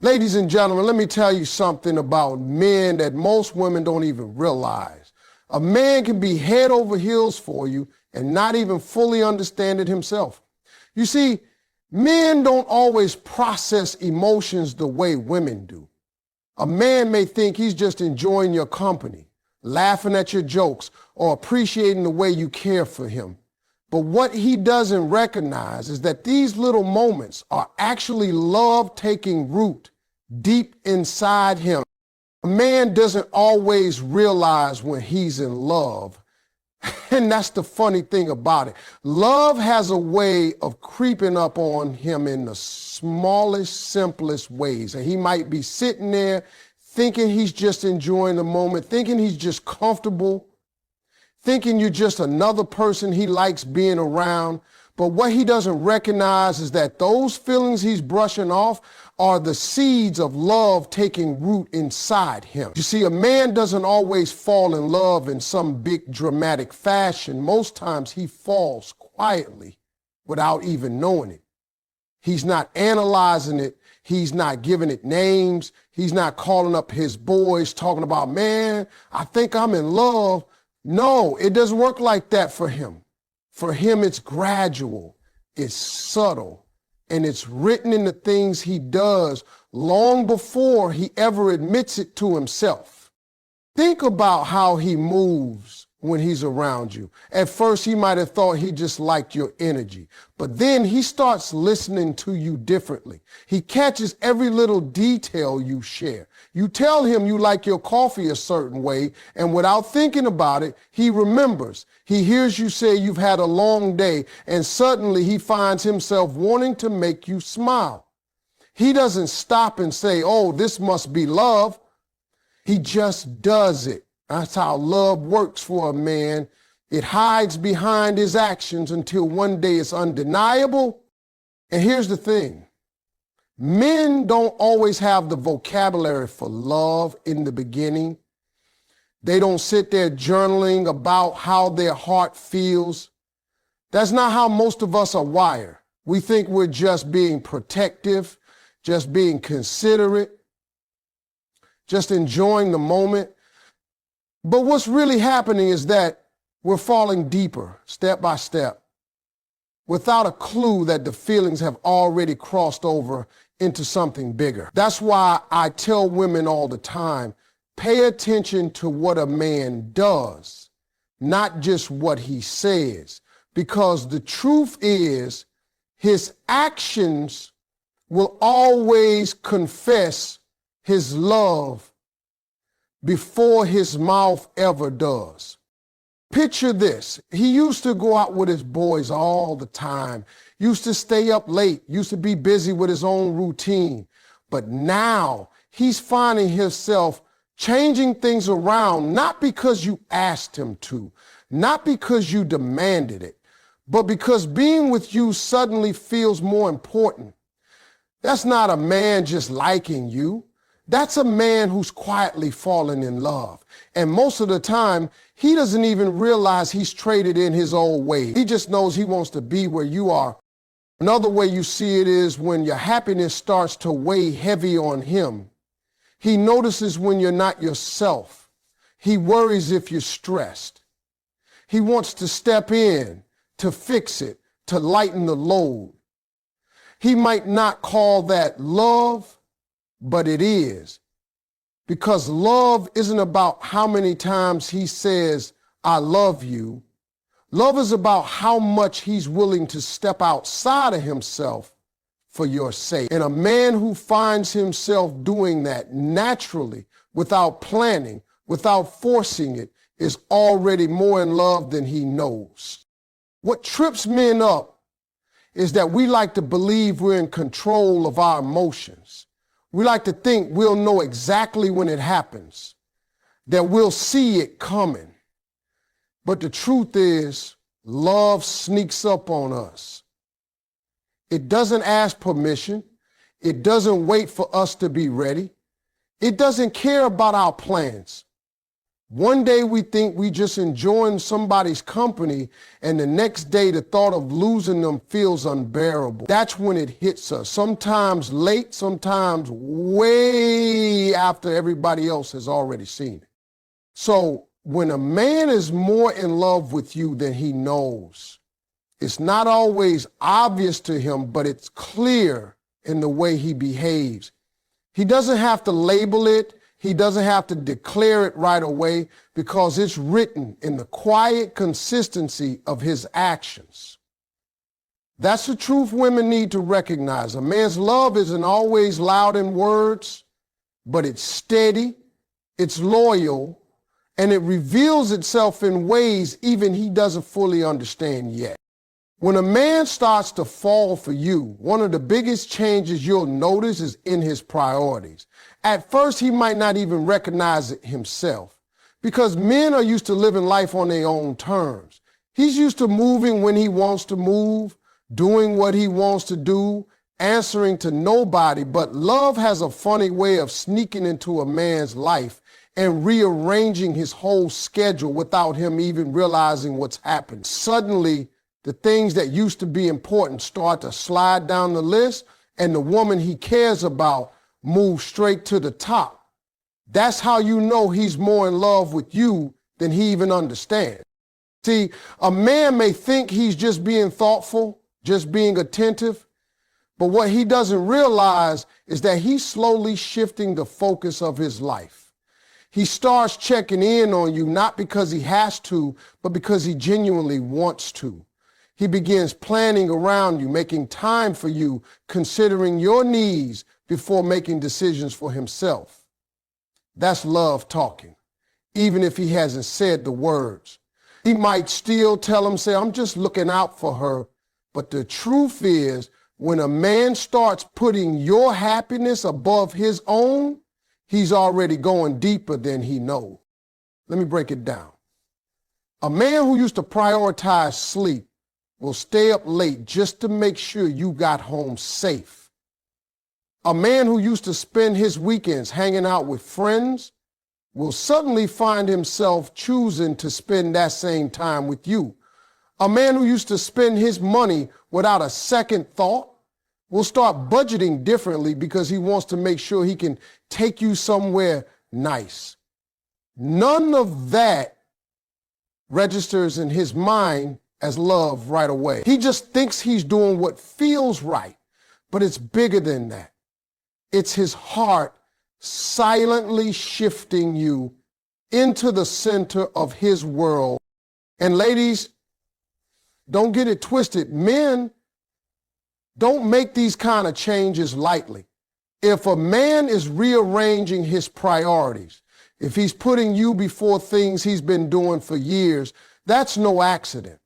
Ladies and gentlemen, let me tell you something about men that most women don't even realize. A man can be head over heels for you and not even fully understand it himself. You see, men don't always process emotions the way women do. A man may think he's just enjoying your company, laughing at your jokes, or appreciating the way you care for him. But what he doesn't recognize is that these little moments are actually love taking root deep inside him. A man doesn't always realize when he's in love. And that's the funny thing about it. Love has a way of creeping up on him in the smallest, simplest ways. And he might be sitting there thinking he's just enjoying the moment, thinking he's just comfortable, thinking you're just another person he likes being around. But what he doesn't recognize is that those feelings he's brushing off are the seeds of love taking root inside him. You see, a man doesn't always fall in love in some big dramatic fashion. Most times he falls quietly without even knowing it. He's not analyzing it. He's not giving it names. He's not calling up his boys talking about, man, I think I'm in love. No, it doesn't work like that for him. For him, it's gradual, it's subtle, and it's written in the things he does long before he ever admits it to himself. Think about how he moves when he's around you. At first, he might have thought he just liked your energy, but then he starts listening to you differently. He catches every little detail you share. You tell him you like your coffee a certain way, and without thinking about it, he remembers. He hears you say you've had a long day, and suddenly he finds himself wanting to make you smile. He doesn't stop and say, oh, this must be love. He just does it. That's how love works for a man. It hides behind his actions until one day it's undeniable. And here's the thing. Men don't always have the vocabulary for love in the beginning. They don't sit there journaling about how their heart feels. That's not how most of us are wired. We think we're just being protective, just being considerate, just enjoying the moment. But what's really happening is that we're falling deeper, step by step, without a clue that the feelings have already crossed over into something bigger. That's why I tell women all the time, pay attention to what a man does, not just what he says, because the truth is his actions will always confess his love before his mouth ever does. Picture this. He used to go out with his boys all the time, used to stay up late, used to be busy with his own routine. But now he's finding himself changing things around, not because you asked him to, not because you demanded it, but because being with you suddenly feels more important. That's not a man just liking you. That's a man who's quietly fallen in love. And most of the time, he doesn't even realize he's traded in his old ways. He just knows he wants to be where you are. Another way you see it is when your happiness starts to weigh heavy on him. He notices when you're not yourself. He worries if you're stressed. He wants to step in to fix it, to lighten the load. He might not call that love, but it is, because love isn't about how many times he says, I love you. Love is about how much he's willing to step outside of himself for your sake. And a man who finds himself doing that naturally, without planning, without forcing it, is already more in love than he knows. What trips men up is that we like to believe we're in control of our emotions. We like to think we'll know exactly when it happens, that we'll see it coming. But the truth is, love sneaks up on us. It doesn't ask permission. It doesn't wait for us to be ready. It doesn't care about our plans. One day we think we just enjoying somebody's company, and the next day the thought of losing them feels unbearable. That's when it hits us. Sometimes late, sometimes way after everybody else has already seen it. So when a man is more in love with you than he knows, it's not always obvious to him, but it's clear in the way he behaves. He doesn't have to label it. He doesn't have to declare it right away because it's written in the quiet consistency of his actions. That's the truth women need to recognize. A man's love isn't always loud in words, but it's steady, it's loyal, and it reveals itself in ways even he doesn't fully understand yet. When a man starts to fall for you, one of the biggest changes you'll notice is in his priorities. At first, he might not even recognize it himself because men are used to living life on their own terms. He's used to moving when he wants to move, doing what he wants to do, answering to nobody, but love has a funny way of sneaking into a man's life and rearranging his whole schedule without him even realizing what's happened. Suddenly, the things that used to be important start to slide down the list, and the woman he cares about moves straight to the top. That's how you know he's more in love with you than he even understands. See, a man may think he's just being thoughtful, just being attentive, but what he doesn't realize is that he's slowly shifting the focus of his life. He starts checking in on you not because he has to, but because he genuinely wants to. He begins planning around you, making time for you, considering your needs before making decisions for himself. That's love talking, even if he hasn't said the words. He might still tell him, say, I'm just looking out for her. But the truth is, when a man starts putting your happiness above his own, he's already going deeper than he knows. Let me break it down. A man who used to prioritize sleep will stay up late just to make sure you got home safe. A man who used to spend his weekends hanging out with friends will suddenly find himself choosing to spend that same time with you. A man who used to spend his money without a second thought will start budgeting differently because he wants to make sure he can take you somewhere nice. None of that registers in his mind as love right away. He just thinks he's doing what feels right, but it's bigger than that. It's his heart silently shifting you into the center of his world. And ladies, don't get it twisted. Men don't make these kind of changes lightly. If a man is rearranging his priorities, if he's putting you before things he's been doing for years, that's no accident.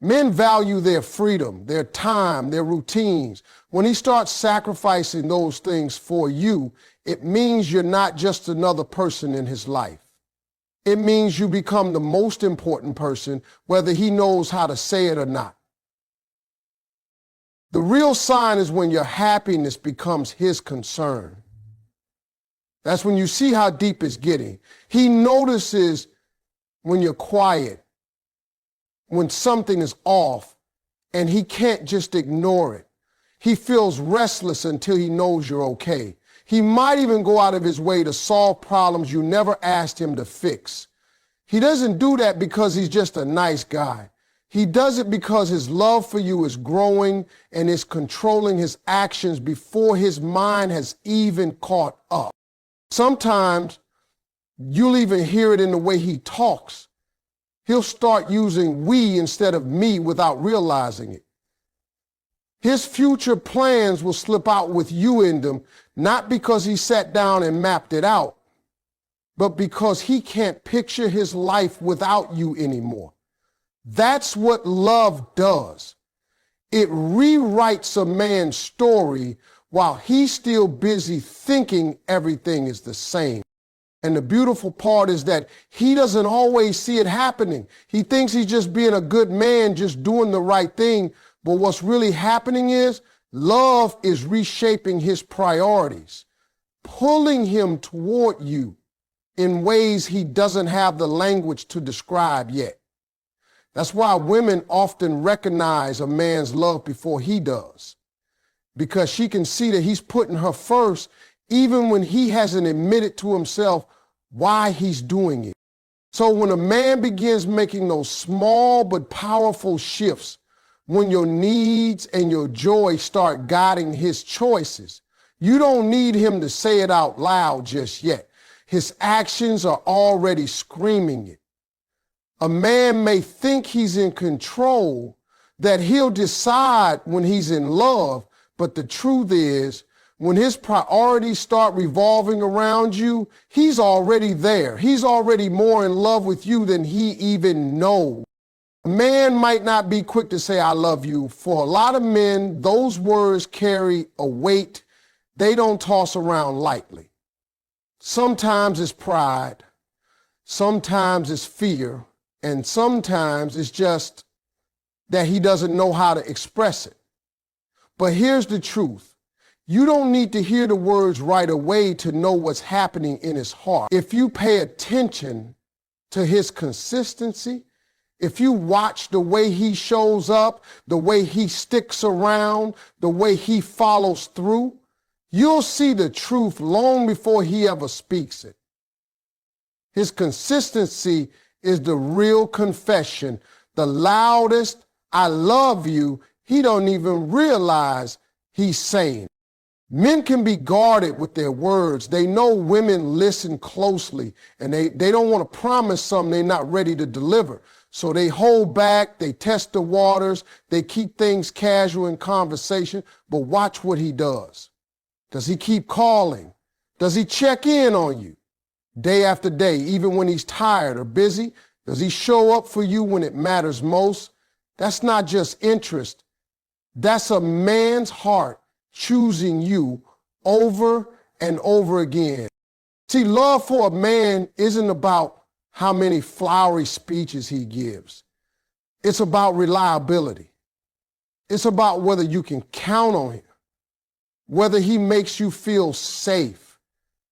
Men value their freedom, their time, their routines. When he starts sacrificing those things for you, it means you're not just another person in his life. It means you become the most important person, whether he knows how to say it or not. The real sign is when your happiness becomes his concern. That's when you see how deep it's getting. He notices when you're quiet, when something is off, and he can't just ignore it. He feels restless until he knows you're okay. He might even go out of his way to solve problems you never asked him to fix. He doesn't do that because he's just a nice guy. He does it because his love for you is growing and is controlling his actions before his mind has even caught up. Sometimes you'll even hear it in the way he talks. He'll start using we instead of me without realizing it. His future plans will slip out with you in them, not because he sat down and mapped it out, but because he can't picture his life without you anymore. That's what love does. It rewrites a man's story while he's still busy thinking everything is the same. And the beautiful part is that he doesn't always see it happening. He thinks he's just being a good man, just doing the right thing. But what's really happening is love is reshaping his priorities, pulling him toward you in ways he doesn't have the language to describe yet. That's why women often recognize a man's love before he does, because she can see that he's putting her first even when he hasn't admitted to himself why he's doing it. So when a man begins making those small but powerful shifts, when your needs and your joy start guiding his choices, you don't need him to say it out loud just yet. His actions are already screaming it. A man may think he's in control, that he'll decide when he's in love, but the truth is, when his priorities start revolving around you, he's already there. He's already more in love with you than he even knows. A man might not be quick to say, I love you. For a lot of men, those words carry a weight they don't toss around lightly. Sometimes it's pride, sometimes it's fear, and sometimes it's just that he doesn't know how to express it. But here's the truth. You don't need to hear the words right away to know what's happening in his heart. If you pay attention to his consistency, if you watch the way he shows up, the way he sticks around, the way he follows through, you'll see the truth long before he ever speaks it. His consistency is the real confession, the loudest, I love you, he don't even realize he's saying. Men can be guarded with their words. They know women listen closely, and they don't want to promise something they're not ready to deliver. So they hold back, they test the waters, they keep things casual in conversation, but watch what he does. Does he keep calling? Does he check in on you day after day, even when he's tired or busy? Does he show up for you when it matters most? That's not just interest. That's a man's heart choosing you over and over again. See, love for a man isn't about how many flowery speeches he gives. It's about reliability. It's about whether you can count on him, whether he makes you feel safe,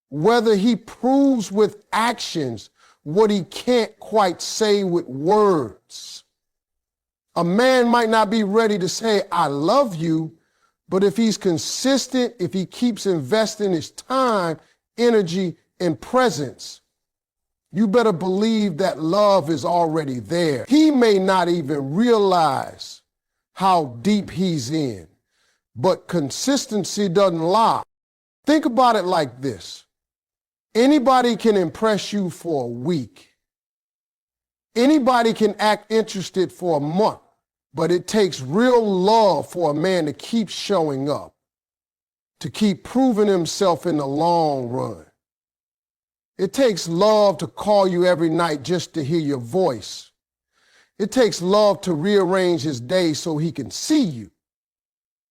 whether he proves with actions what he can't quite say with words. A man might not be ready to say, I love you, but if he's consistent, if he keeps investing his time, energy, and presence, you better believe that love is already there. He may not even realize how deep he's in, but consistency doesn't lie. Think about it like this. Anybody can impress you for a week. Anybody can act interested for a month. But it takes real love for a man to keep showing up, to keep proving himself in the long run. It takes love to call you every night just to hear your voice. It takes love to rearrange his day so he can see you.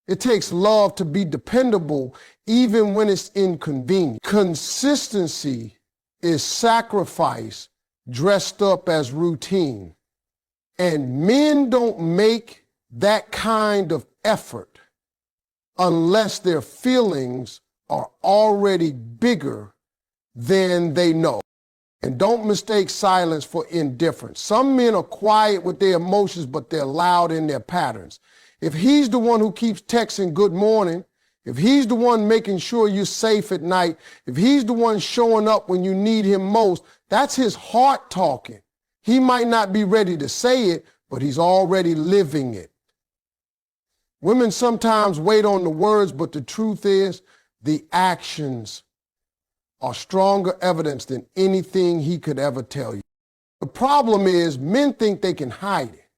It takes love to be dependable even when it's inconvenient. Consistency is sacrifice dressed up as routine. And men don't make that kind of effort unless their feelings are already bigger than they know. And don't mistake silence for indifference. Some men are quiet with their emotions, but they're loud in their patterns. If he's the one who keeps texting good morning, if he's the one making sure you're safe at night, if he's the one showing up when you need him most, that's his heart talking. He might not be ready to say it, but he's already living it. Women sometimes wait on the words, but the truth is the actions are stronger evidence than anything he could ever tell you. The problem is men think they can hide it.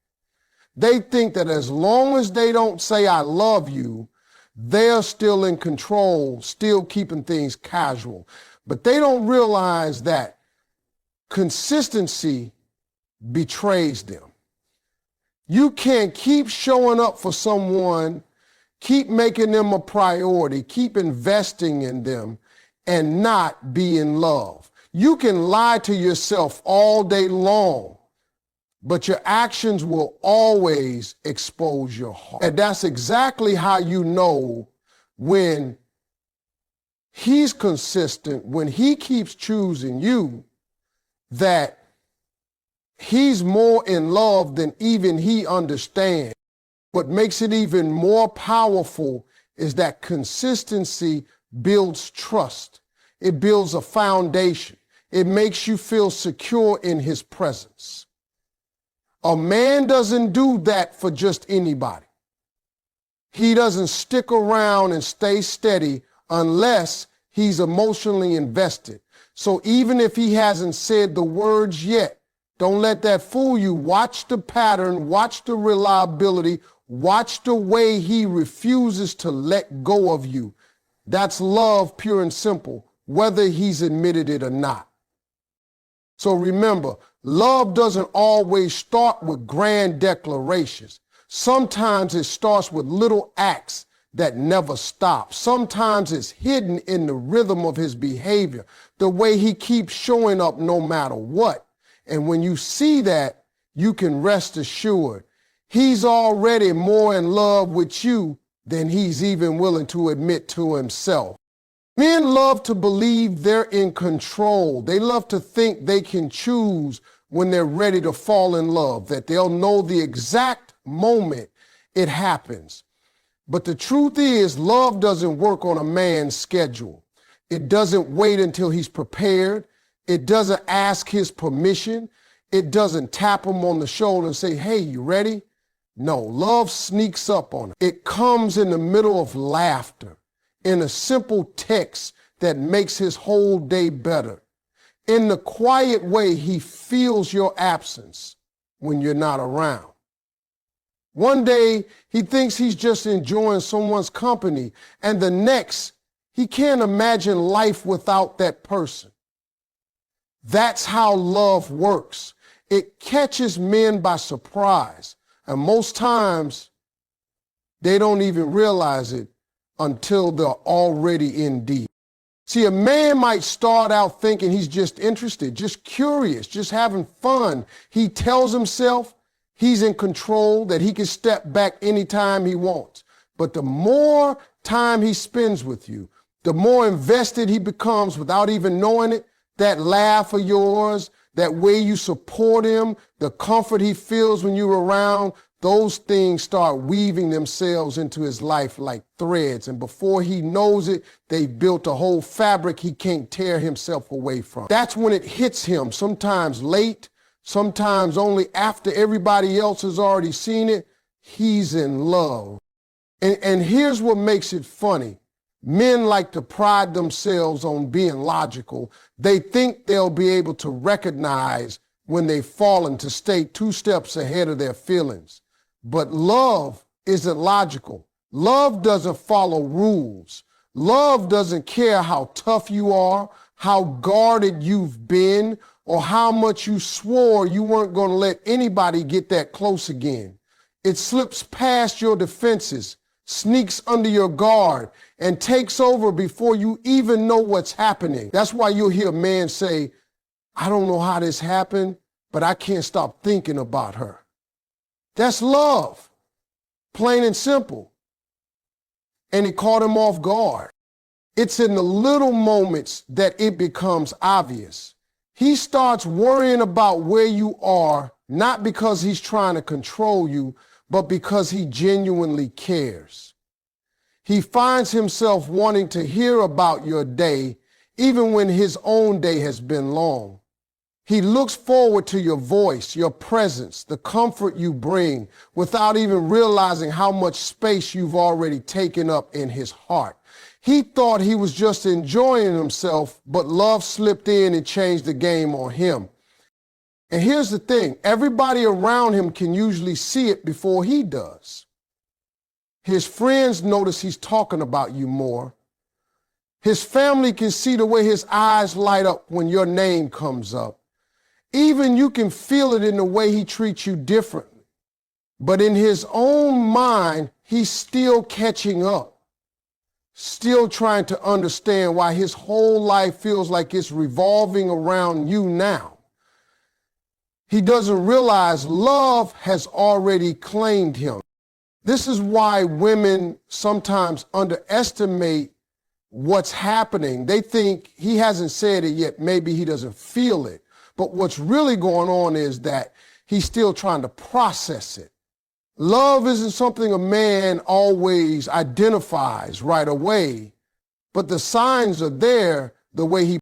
They think that as long as they don't say, I love you, they're still in control, still keeping things casual. But they don't realize that consistency betrays them. You can't keep showing up for someone, keep making them a priority, keep investing in them, and not be in love. You can lie to yourself all day long, but your actions will always expose your heart. And that's exactly how you know when he's consistent when he keeps choosing you, that he's more in love than even he understands. What makes it even more powerful is that consistency builds trust. It builds a foundation. It makes you feel secure in his presence. A man doesn't do that for just anybody. He doesn't stick around and stay steady unless he's emotionally invested. So even if he hasn't said the words yet, don't let that fool you. Watch the pattern, watch the reliability, watch the way he refuses to let go of you. That's love, pure and simple, whether he's admitted it or not. So remember, love doesn't always start with grand declarations. Sometimes it starts with little acts that never stop. Sometimes it's hidden in the rhythm of his behavior, the way he keeps showing up no matter what. And when you see that, you can rest assured he's already more in love with you than he's even willing to admit to himself. Men love to believe they're in control. They love to think they can choose when they're ready to fall in love, that they'll know the exact moment it happens. But the truth is, love doesn't work on a man's schedule. It doesn't wait until he's prepared. It doesn't ask his permission. It doesn't tap him on the shoulder and say, hey, you ready? No, love sneaks up on him. It comes in the middle of laughter, in a simple text that makes his whole day better. In the quiet way he feels your absence when you're not around. One day he thinks he's just enjoying someone's company, and the next he can't imagine life without that person. That's how love works. It catches men by surprise, and most times they don't even realize it until they're already in deep. See, a man might start out thinking he's just interested, just curious, just having fun. He tells himself he's in control, that he can step back anytime he wants. But the more time he spends with you, the more invested he becomes without even knowing it. That laugh of yours, that way you support him, the comfort he feels when you're around, those things start weaving themselves into his life like threads. And before he knows it, they've built a whole fabric he can't tear himself away from. That's when it hits him, sometimes late, sometimes only after everybody else has already seen it. He's in love. And here's what makes it funny. Men like to pride themselves on being logical. They think they'll be able to recognize when they've fallen, to stay 2 steps ahead of their feelings. But love isn't logical. Love doesn't follow rules. Love doesn't care how tough you are, how guarded you've been, or how much you swore you weren't going to let anybody get that close again. It slips past your defenses, sneaks under your guard, and takes over before you even know what's happening. That's why you'll hear a man say, I don't know how this happened, but I can't stop thinking about her. That's love, plain and simple. And it caught him off guard. It's in the little moments that it becomes obvious. He starts worrying about where you are, not because he's trying to control you, but because he genuinely cares. He finds himself wanting to hear about your day, even when his own day has been long. He looks forward to your voice, your presence, the comfort you bring, without even realizing how much space you've already taken up in his heart. He thought he was just enjoying himself, but love slipped in and changed the game on him. And here's the thing, everybody around him can usually see it before he does. His friends notice he's talking about you more. His family can see the way his eyes light up when your name comes up. Even you can feel it in the way he treats you differently. But in his own mind, he's still catching up, still trying to understand why his whole life feels like it's revolving around you now. He doesn't realize love has already claimed him. This is why women sometimes underestimate what's happening. They think he hasn't said it yet. Maybe he doesn't feel it. But what's really going on is that he's still trying to process it. Love isn't something a man always identifies right away, but the signs are there the way he